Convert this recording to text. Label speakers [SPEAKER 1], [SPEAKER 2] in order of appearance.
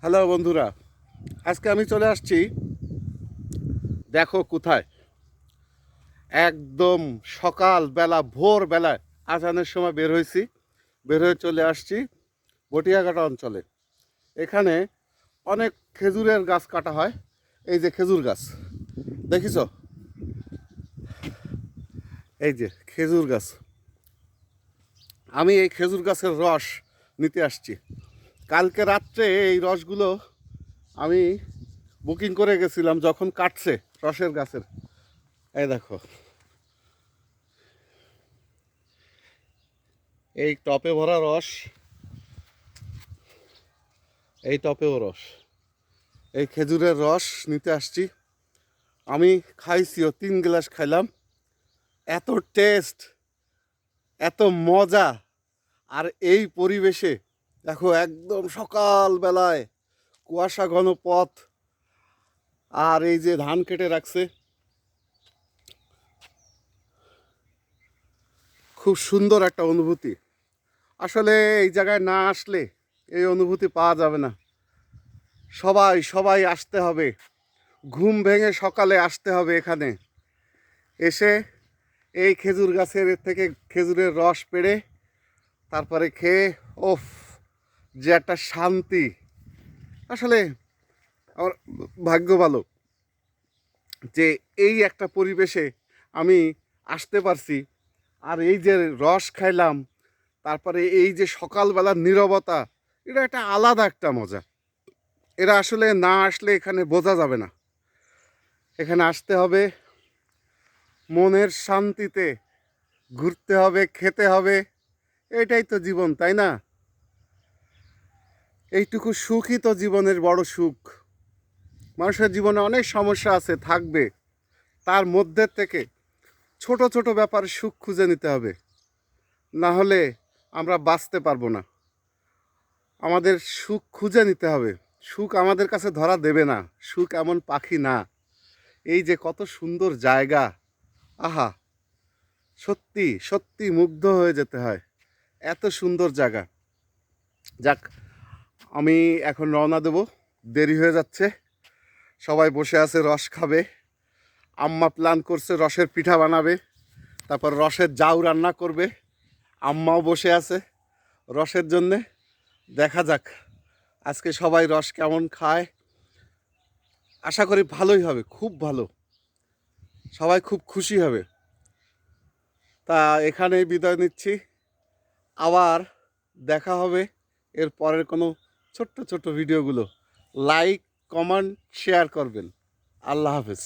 [SPEAKER 1] Hello বন্ধুরা, আজকে আমি চলে আসছি। দেখো কোথায়, একদম সকালবেলা ভোরবেলায় আজানের সময় বের হয়েছি। বের হয়ে চলে আসছি বটিয়াঘাটা অঞ্চলে। এখানে অনেক খেজুরের গাছ কাটা হয়। এই যে খেজুর গাছ দেখিস, এই যে খেজুর গাছ। আমি এই খেজুর গাছের রস নিতে আসছি। কালকে রাত্রে এই রসগুলো আমি বুকিং করে গেছিলাম যখন কাটছে রসের গাছের। এই দেখো, এই টপে ভরা রস, এই টপেও রস। এই খেজুরের রস নিতে আসছি। আমি খাইছিও, 3 গ্লাস খাইলাম। এত টেস্ট, এত মজা। আর এই পরিবেশে দেখো, একদম সকালবেলায় কুয়াশা ঘন পথ, আর এই যে ধান কেটে রাখছে। খুব সুন্দর একটা অনুভূতি। আসলে এই জায়গায় না আসলে এই অনুভূতি পাওয়া যাবে না। সবাই সবাই আসতে হবে, ঘুম ভেঙে সকালে আসতে হবে এখানে। এসে এই খেজুর গাছের থেকে খেজুরের রস পেড়ে তারপরে খেয়ে, ওফ, যে একটা শান্তি। আসলে আমার ভাগ্য ভালো যে এই একটা পরিবেশে আমি আসতে পারছি। আর এই যে রস খাইলাম, তারপরে এই যে সকালবেলার নীরবতা, এটা একটা আলাদা একটা মজা। এরা আসলে না আসলে এখানে বোঝা যাবে না। এখানে আসতে হবে, মনের শান্তিতে ঘুরতে হবে, খেতে হবে। এটাই তো জীবন, তাই না? এইটুকু সুখই তো জীবনের বড় সুখ। মানুষের জীবনে অনেক সমস্যা আছে, থাকবে। তার মধ্যে থেকে ছোট ছোট ব্যাপারে সুখ খুঁজে নিতে হবে, না হলে আমরা বাঁচতে পারবো না। আমাদের সুখ খুঁজে নিতে হবে। সুখ আমাদের কাছে ধরা দেবে না। সুখ এমন পাখি না। এই যে কত সুন্দর জায়গা, আহা, সত্যি সত্যি মুগ্ধ হয়ে যেতে হয়। এত সুন্দর জায়গা। যাক, আমি এখন রওনা দেব, দেরি হয়ে যাচ্ছে। সবাই বসে আছে, রস খাবে। আম্মা প্ল্যান করছে রসের পিঠা বানাবে, তারপর রসের জাউ রান্না করবে। আম্মাও বসে আছে রসের জন্যে। দেখা যাক আজকে সবাই রস কেমন খায়। আশা করি ভালোই হবে, খুব ভালো। সবাই খুব খুশি হবে। তা এখানেই বিদায় নিচ্ছি। আবার দেখা হবে এর পরের কোনো ছোট্ট ছোট্ট ভিডিওগুলো। লাইক, কমেন্ট, শেয়ার করবেন। আল্লাহ হাফেজ।